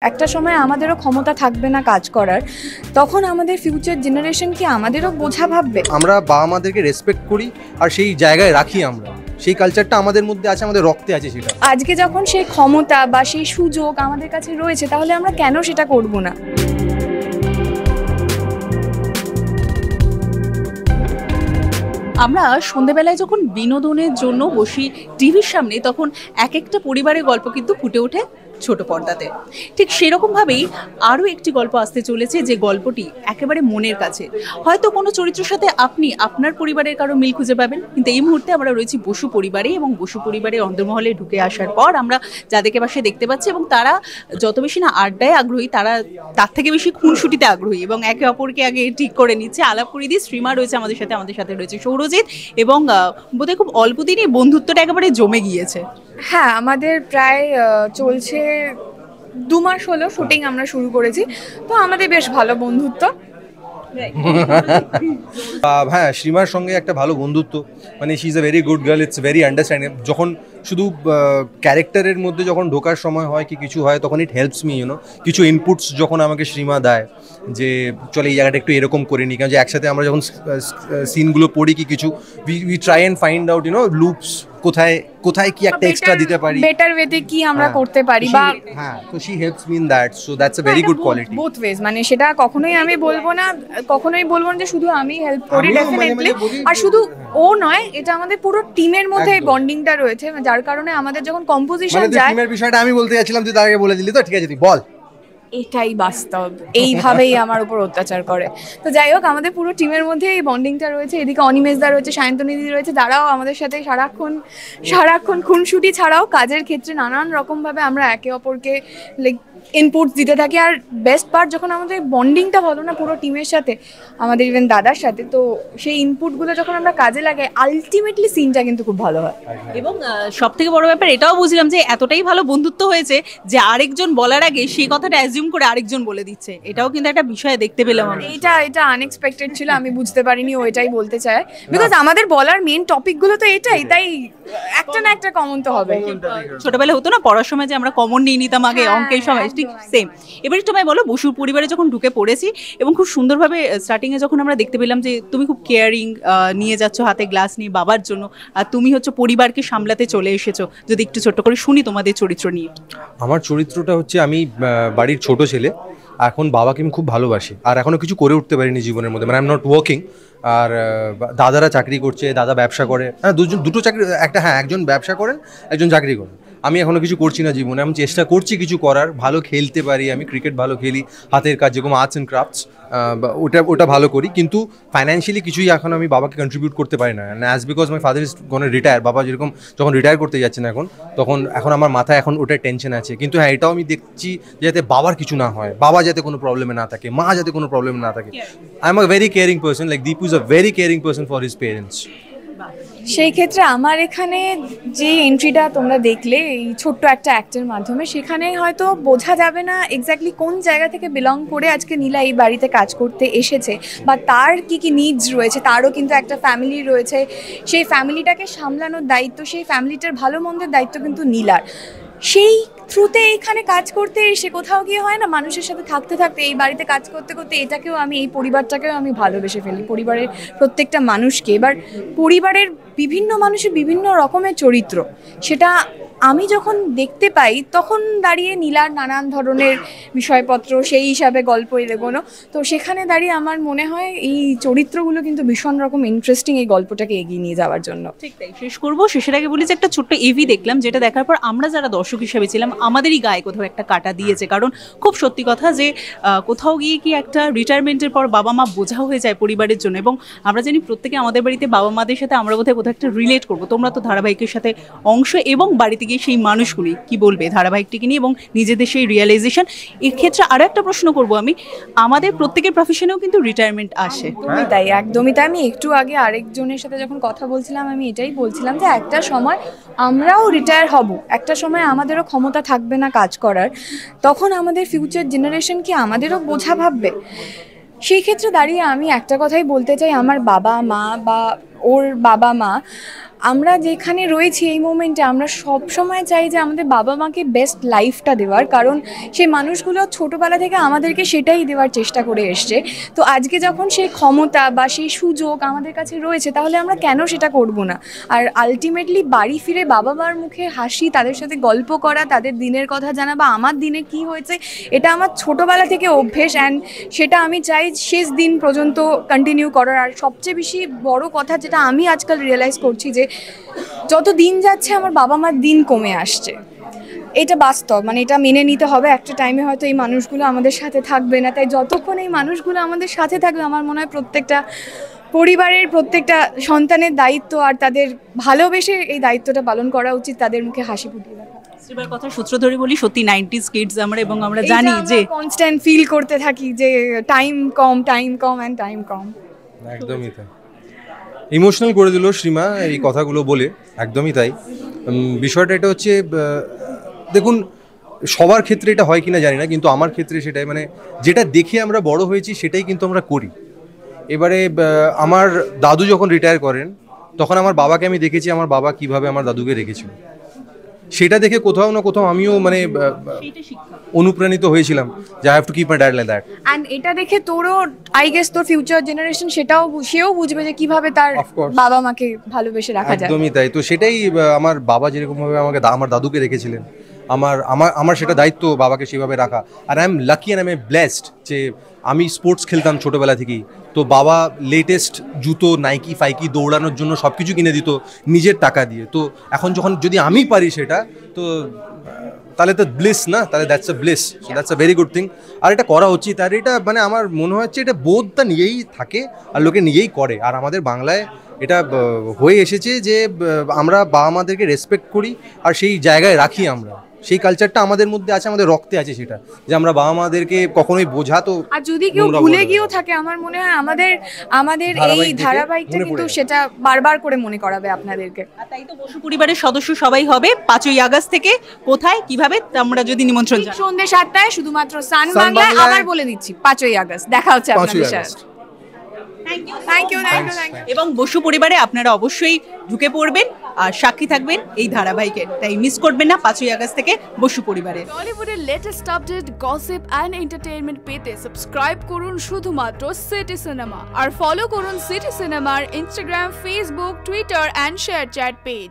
একটা সময় আমাদেরও ক্ষমতা থাকবে না কাজ করার, তখন আমাদের ফিউচার জেনারেশন কি আমাদেরও বোঝা ভাববে? আমরা বাবা মাদেরকে রেসপেক্ট করি আর সেই জায়গায় রাখি, আমরা সেই কালচারটা আমাদের মধ্যে আছে, আমাদের রক্তে আছে সেটা। আজকে যখন সেই ক্ষমতা বা সেই সুযোগ আমাদের কাছে রয়েছে, তাহলে আমরা কেন সেটা করব না? আমরা সন্ধেবেলায় যখন বিনোদনের জন্য বসি টিভির সামনে, তখন এক একটা পরিবারের গল্প কিন্তু ফুটে ওঠে ছোট পর্দাতে। ঠিক সেরকমভাবেই আরও একটি গল্প আসতে চলেছে, যে গল্পটি একেবারে মনের কাছে। হয়তো কোনো চরিত্রের সাথে আপনি আপনার পরিবারের কারো মিল খুঁজে পাবেন, কিন্তু এই মুহূর্তে আমরা রয়েছি বসু পরিবারে, এবং বসু পরিবারের অন্দরমহলে ঢুকে আসার পর আমরা যাদেরকে পাশে দেখতে পাচ্ছি, এবং তারা যত বেশি না আড্ডায় আগ্রহী, তারা তার থেকে বেশি খুনসুটিতে আগ্রহী, এবং একে অপরকে আগে ঠিক করে নিচ্ছে। আলাপ করে দিয়ে শ্রীমা রয়েছে আমাদের সাথে রয়েছে সৌরজিৎ, এবং বোধহয় খুব অল্প দিনই বন্ধুত্বটা একেবারে জমে গিয়েছে। হ্যাঁ, আমাদের প্রায় চলছে 2 মাস হলো শুটিং আমরা শুরু করেছি, তো আমাদের বেশ ভালো বন্ধুত্ব। হ্যাঁ, শ্রীমার সঙ্গে একটা ভালো বন্ধুত্ব, মানে she is a very good girl, it's very understanding. যখন শুধু ক্যারেক্টারের মধ্যে যখন ঢোকার সময় হয় কি কিছু হয়, তখন ইট হেল্পস মি, কিছু ইনপুটস যখন আমাকে শ্রীমা দেয়, যে চলে এই জায়গাটা একটু এরকম করে নিই, কারণ যে একসাথে আমরা যখন সিনগুলো পড়ি কি কিছু, we try and find out loops, কোথায় কি একটা এক্সট্রা দিতে পারি, বেটার ওয়েতে কি আমরা করতে পারি, বা হ্যাঁ, তো she helps me in that, so that's a very good quality. Both wedge, মানে সেটা কখনোই আমি বলবো না যে শুধু আমি হেল্প করি, ডেফিনেটলি। আর শুধু ও নয়, এটা আমাদের পুরো টিমের মধ্যে এই বন্ডিংটা রয়েছে, যার কারণে আমাদের যখন কম্পোজিশন যায়। টিমের বিষয়টা আমি বলতে যাচ্ছিলাম, তুই তার আগে বলে দিলি, তো ঠিক আছে তুই বল। এটাই বাস্তব, এইভাবেই আমার উপর অত্যাচার করে। তো যাই হোক, আমাদের পুরো টিমের মধ্যে এই বন্ডিংটা রয়েছে। এদিকে অনিমেষদা রয়েছে, সায়ন্তনীদি রয়েছে, তারাও আমাদের সাথে সারাক্ষণ খুনসুটি ছাড়াও কাজের ক্ষেত্রে নানান রকমভাবে আমরা একে অপরকে লাইক ইনপুটস দিতে থাকি। আর বেস্ট পার্ট, যখন আমাদের বন্ডিংটা ভালো না পুরো টিমের সাথে, আমাদের ইভেন দাদার সাথে, তো সেই ইনপুটগুলো যখন আমরা কাজে লাগাই, আলটিমেটলি সিনটা কিন্তু খুব ভালো হয়। এবং সব থেকে বড় ব্যাপার এটাও বুঝলাম যে এতটাই ভালো বন্ধুত্ব হয়েছে যে আরেকজন বলার আগে সেই কথাটা অ্যাজিউম করে আরেকজন বলে দিচ্ছে। এটাও কিন্তু একটা বিষয় দেখতে পেলাম আমি। এটা আনএক্সপেক্টেড ছিল, আমি বুঝতে পারিনি ও এটাই বলতে চায়, বিকজ আমাদের বলার মেইন টপিকগুলো তো এটাই, তাই একটা না একটা কমন তো হবে। ছোটবেলায় হতো না পড়ার সময় যে আমরা কমন নিয়ে নিতাম আগে অঙ্কের সময়, ঠিক সেম। এবার একটু বলো, বসুর পরিবারে যখন ঢুকে পড়েছি এবং খুব সুন্দরভাবে স্টার্টিংয়ে যখন আমরা দেখতে পেলাম যে তুমি খুব কেয়ারিং, নিয়ে যাচ্ছ হাতে গ্লাস নিয়ে বাবার জন্য, আর তুমি হচ্ছে পরিবারকে সামলাতে চলে এসেছো, যদি একটু ছোট্ট করে শুনি তোমাদের চরিত্র নিয়ে। আমার চরিত্রটা হচ্ছে, আমি বাড়ির ছোট ছেলে, এখন বাবাকে আমি খুব ভালোবাসি, আর এখনও কিছু করে উঠতে পারিনি জীবনের মধ্যে, মানে আই এম নট ওয়ার্কিং। আর দাদারা চাকরি করছে, দাদা ব্যবসা করে, হ্যাঁ দুটো চাকরি, একজন ব্যবসা করেন, একজন চাকরি করেন। আমি এখনও কিছু করছি না জীবনে, আমি চেষ্টা করছি কিছু করার, ভালো খেলতে পারি, আমি ক্রিকেট ভালো খেলি, হাতের কাজ যেরকম আর্টস অ্যান্ড ক্রাফটস, ওটা ভালো করি, কিন্তু ফাইন্যান্সিয়ালি কিছুই এখন আমি বাবাকে কন্ট্রিবিউট করতে পারি না। As because my father is gonna retire, বাবা যেরকম যখন রিটায়ার করতে যাচ্ছেন এখন আমার মাথায় এখন ওটার টেনশন আছে। কিন্তু হ্যাঁ, এটাও আমি দেখছি যাতে বাবার কিছু না হয়, বাবা যাতে কোনো প্রবলেমে না থাকে, মা যাতে কোনো প্রবলেমে না থাকে। I am a very caring person, like Dipu is a very caring person for his parents. সেই ক্ষেত্রে আমার এখানে যে এন্ট্রিটা তোমরা দেখলে এই ছোট্ট একটা অ্যাক্টের মাধ্যমে, সেখানে হয়তো বোঝা যাবে না এক্স্যাক্টলি কোন জায়গা থেকে বিলং করে আজকে নীলা এই বাড়িতে কাজ করতে এসেছে, বা তার কি নিডস রয়েছে। তারও কিন্তু একটা ফ্যামিলি রয়েছে, সেই ফ্যামিলিটাকে সামলানোর দায়িত্ব, সেই ফ্যামিলিটার ভালো মন্দের দায়িত্ব কিন্তু নীলার। সেই থ্রুতে এখানে কাজ করতে এসে কোথাও গিয়ে হয় না, মানুষের সাথে থাকতে থাকতে, এই বাড়িতে কাজ করতে করতে এই পরিবারটাকেও আমি ভালোবেসে ফেলি, পরিবারের প্রত্যেকটা মানুষকে। এবার পরিবারের বিভিন্ন মানুষের বিভিন্ন রকমের চরিত্র, সেটা আমি যখন দেখতে পাই, তখন দাঁড়িয়ে নীলার নানান ধরনের বিষয়পত্র, সেই হিসাবে গল্প এগোনো, তো সেখানে দাঁড়িয়ে আমার মনে হয় এই চরিত্রগুলো কিন্তু ভীষণ রকম ইন্টারেস্টিং এই গল্পটাকে এগিয়ে নিয়ে যাওয়ার জন্য। ঠিক তাই, শেষ করবো। শেষের আগে বলি যে একটা ছোট্ট এভি দেখলাম, যেটা দেখার পর আমরা যারা দর্শক হিসেবে ছিলাম, আমাদেরই গায়ে কোথাও একটা কাটা দিয়েছে। কারণ খুব সত্যি কথা যে কোথাও গিয়ে কি একটা রিটায়ারমেন্টের পর বাবা মা বোঝা হয়ে যায় পরিবারের জন্য, এবং আমরা জানি প্রত্যেকে আমাদের বাড়িতে বাবা মাদের সাথে আমরা কোথাও একটা রিলেট করবো। তোমরা তো ধারাবাহিকের সাথে অংশ, এবং বাড়িতে গিয়ে সেই মানুষগুলি কি বলবে ধারাবাহিকটিকে নিয়ে এবং নিজেদের সেই রিয়েলাইজেশন। এক্ষেত্রে আরও একটা প্রশ্ন করব আমি, আমাদের প্রত্যেকের প্রফেশনেও কিন্তু রিটায়ারমেন্ট আসে। একদমই তাই। আমি একটু আগে আরেকজনের সাথে যখন কথা বলছিলাম, আমি এটাই বলছিলাম যে একটা সময় আমরাও রিটায়ার হব, একটা সময় আমাদেরও ক্ষমতা থাকবে না কাজ করার, তখন আমাদের ফিউচার জেনারেশন কি আমাদেরও বোঝা ভাববে? সেই ক্ষেত্রে দাঁড়িয়ে আমি একটা কথাই বলতে চাই, আমার বাবা মা বা ওর বাবা মা আমরা যেখানে রয়েছি এই মোমেন্টে আমরা সব সময় চাই যে আমাদের বাবা মাকে বেস্ট লাইফটা দেওয়ার, কারণ সেই মানুষগুলো ছোটোবেলা থেকে আমাদেরকে সেটাই দেওয়ার চেষ্টা করে এসছে। তো আজকে যখন সেই ক্ষমতা বা সেই সুযোগ আমাদের কাছে রয়েছে তাহলে আমরা কেন সেটা করব না। আর আলটিমেটলি বাড়ি ফিরে বাবা মার মুখে হাসি, তাদের সাথে গল্প করা, তাদের দিনের কথা জানা বা আমার দিনে কি হয়েছে, এটা আমার ছোটোবেলা থেকে অভ্যেস। অ্যান্ড সেটা আমি চাই শেষ দিন পর্যন্ত কন্টিনিউ করার। আর সবচেয়ে বেশি বড় কথা যেটা আমি আজকাল রিয়েলাইজ করছি যে যত দিন যাচ্ছে আমার বাবা মার দিন কমে আসছে। এটা বাস্তব, মানে এটা মেনে নিতে হবে। একটা টাইমে হয়তো এই মানুষগুলো আমাদের সাথে থাকবে না, তাই যতক্ষণ এই মানুষগুলো আমাদের সাথে থাকবে আমার মনে হয় প্রত্যেকটা পরিবারের প্রত্যেকটা সন্তানের দায়িত্ব আর তাদের ভালোবেসে এই দায়িত্বটা পালন করা উচিত, তাদের মুখে হাসি ফুটিয়ে রাখা। শ্রীবার কথা সূত্র ধরে বলি, সত্যি 90s কিডস আমরা, এবং আমরা জানি যে কনস্ট্যান্ট ফিল করতে থাকি যে টাইম কম অ্যান্ড টাইম কম। একদমই তাই, ইমোশনাল করে দিল শ্রীমা এই কথাগুলো বলে, একদমই তাই। বিষয়টা এটা হচ্ছে, দেখুন সবার ক্ষেত্রে এটা হয় কিনা জানি না, কিন্তু আমার ক্ষেত্রে সেটাই, মানে যেটা দেখে আমরা বড় হয়েছি সেটাই কিন্তু আমরা করি। এবারে আমার দাদু যখন রিটায়ার করেন তখন আমার বাবাকে আমি দেখেছি, আমার বাবা কিভাবে আমার দাদুকে রেখেছিল, সেটা দেখে কোথাও না কোথাও আমিও মানে অনুপ্রাণিত হয়েছিলাম যে I have to keep my dad like that. And এটা দেখে তোরও আই গেস তোর ফিউচার জেনারেশন সেও বুঝবে যে কিভাবে তার বাবা মাকে ভালোবেসে রাখা যায়। একদমই তাই। তো সেটাই আমার বাবা যেরকমভাবে আমাকে আমার দাদুকে রেখেছিলেন, আমার সেটা দায়িত্ব বাবাকে সেভাবে রাখা। আর I am lucky and I am blessed যে আমি স্পোর্টস খেলতাম ছোটোবেলা থেকেই, তো বাবা লেটেস্ট জুতো, নাইকি ফাইকি দৌড়ানোর জন্য সব কিছু কিনে দিত নিজের টাকা দিয়ে। তো এখন যখন যদি আমি পারি সেটা, তো তাহলে তো ব্লিস না, তাহলে that's a bliss, so that's a very good thing. আর এটা করা উচিত। আর এটা মানে আমার মনে হচ্ছে এটা বোধটা নিয়েই থাকে আর লোকে নিয়েই করে। আর আমাদের বাংলায় এটা হয়ে এসেছে যে আমরা বাবা মাদেরকে রেসপেক্ট করি আর সেই জায়গায় রাখি আমরা, সেই কালচারটা আমাদের মধ্যে আছে, আমাদের রক্তে আছে সেটা, যে আমরা বাবা মাদেরকে কখনোই বোঝা তো। আর যদি কেউ ভুলে গিয়েও থাকে আমার মনে হয় আমাদের এই ধারাবাহিকটা কিন্তু সেটা বারবার করে মনে করাবে আপনাদেরকে। আর তাই তো বসু পরিবারের সদস্য সবাই হবে 5ই আগস্ট থেকে। কোথায় কিভাবে আমরা যদি নিমন্ত্রণ জানাই? সন্ধ্যে 7টায় শুধুমাত্র সান বাংলায়। আবার বলে দিচ্ছি 5ই আগস্ট দেখা হচ্ছে আপনাদের সাথে। Thank you. এবং বসু পরিবারে আপনারা অবশ্যই ঢুকে পড়বেন আর সাক্ষী থাকবেন এই ধারাবাহিকের, তাই মিস করবেন না 5ই আগস্ট থেকে বসু পরিবারে। টলিউডের latest update, gossip and entertainment পেতে সাবস্ক্রাইব করুন শুধুমাত্র সিটি সিনেমা, আর ফলো করুন সিটি সিনেমার Instagram, Facebook, Twitter and ShareChat page.